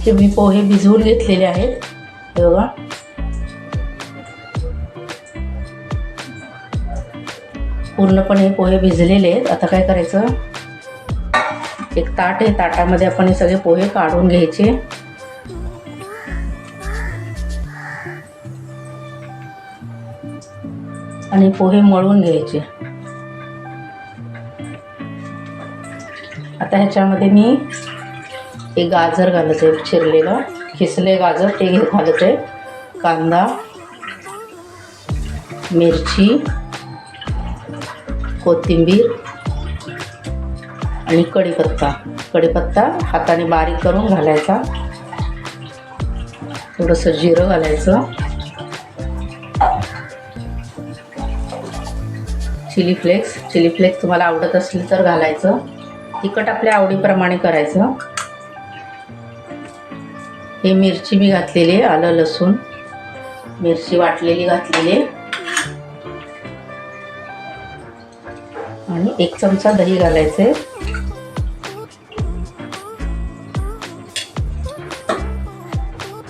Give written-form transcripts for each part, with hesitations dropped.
हे मी पोहे भिजवून घेतलेले आहेत. हे बघा, पूर्णपणे पोहे भिजलेले आहेत. आता काय करायचं, एक ताट आहे, ताटामध्ये आपण हे सगळे पोहे काढून घ्यायचे. आणि पोहे मळून घ्यायचे. आता ह्याच्यामध्ये मी एक गाजर घालत आहे, चिरलेलं खिसले गाजर ते घालत आहे. कांदा, मिरची, कोथिंबीर आणि कढीपत्ता हाताने बारीक करून घालायचा. थोडंसं जिरं घालायचं. चिली फ्लेक्स तुम्हाला आवडत असली तर घालायचं. तिखट आपल्या आवडीप्रमाणे करायचं. हे मिरची मी घातलेली, आलं लसूण मिरची वाटलेली घातलेली, आणि 1 चमचा दही घालायचे.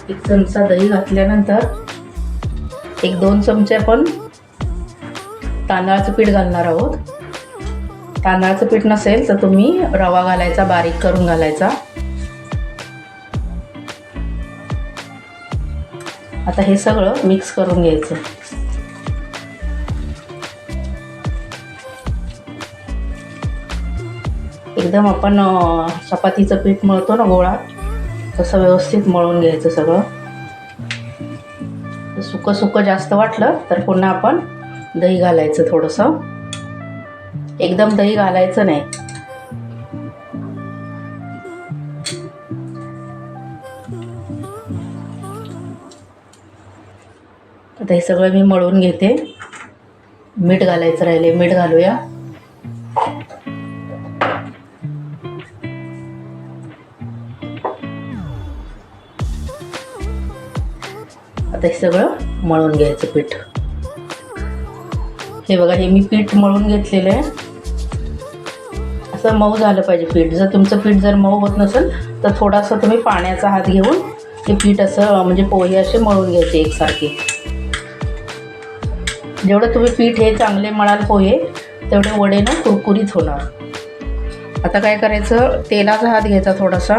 एक चमचा दही घातल्यानंतर 1-2 चमचे आपण तांदळाचं पीठ घालणार आहोत. तांदळाचं पीठ नसेल तर तुम्ही रवा घालायचा, बारीक करून घालायचा. आता हे सगळं मिक्स करून घ्यायचं. एकदम आपण चपातीचं पीठ मळतो ना गोळा, तसं व्यवस्थित मळून घ्यायचं सगळं. सुकं जास्त वाटलं तर पुन्हा आपण दही घालायचं थोडंसं. एकदम दही घालायचं नाही. आता हे सगळं मी मळून घेते. मीठ घालायचं राहिले, मीठ घालूया. आता हे सगळं मळून घ्यायचं पीठ. हे बघा, हे मी पीठ मळून घेतलेलं आहे. असं मऊ झालं पाहिजे पीठ. जर तुमचं पीठ जर मऊ होत नसेल तर थोडासा तुम्ही पाण्याचा हात घेऊन हे पीठ असं म्हणजे पोहे असे मळून घ्यायचे एकसारखे. जेवढं तुम्ही पीठ हे चांगले मळाल पोहे, तेवढे वडे ना कुरकुरीत होणार. आता काय करायचं, तेलाचा हात घ्यायचा थोडासा.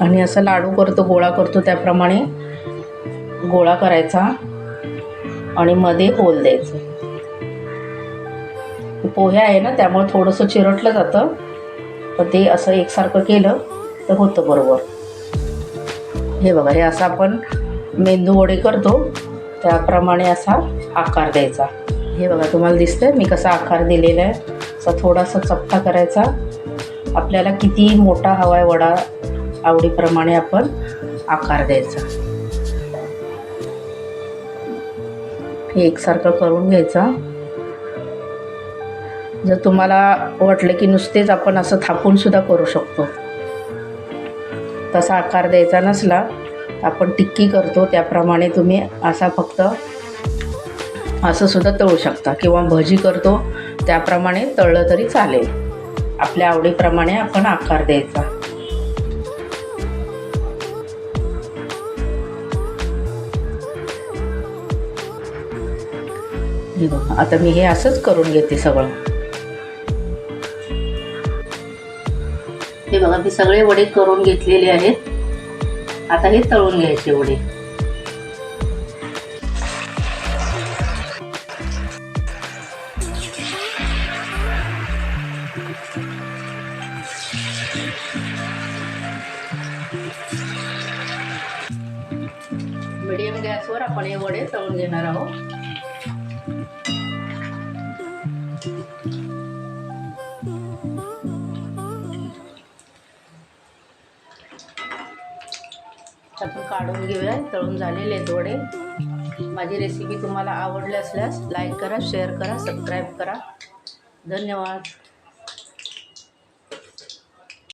आणि असं लाडू करतो, गोळा करतो त्याप्रमाणे गोळा करायचा आणि मध्ये होल द्यायचं. पोहे आहे ना, त्यामुळे थोडंसं चिरटलं जातं, पण ते असं एकसारखं केलं तर होतं बरोबर. हे बघा, हे असं आपण मेंदू वडे करतो त्याप्रमाणे असा आकार द्यायचा. हे बघा, तुम्हाला दिसतंय मी कसा आकार दिलेला आहे. असा थोडासा चपटा करायचा. आपल्याला किती मोठा हवा आहे वडा, आवडीप्रमाणे आपण आकार द्यायचा. हे एकसारखं करून घ्यायचा. जर तुम्हाला वाटलं की नुसतेच आपण असं थापून सुद्धा करू शकतो, तसा आकार द्यायचा नसला आपण टिक्की करतो त्याप्रमाणे तुम्ही असा फक्त असं सुद्धा तळू शकता, किंवा भजी करतो त्याप्रमाणे तळलं तरी चालेल. आपल्या आवडीप्रमाणे आपण आकार द्यायचा. हे बघा, आता मी हे असंच करून घेते सगळं. हे बघा, मी सगळे वडे करून घेतलेले आहेत. आता हे तळून घ्यायचे वडे. मीडियम गॅसवर आपण हे वडे तळून घेणार आहोत. आपण काढून घेऊया. तळून झालेले आहेत वडे. माझी रेसिपी तुम्हाला आवडली असल्यास लाईक करा, शेअर करा, सबस्क्राईब करा. धन्यवाद.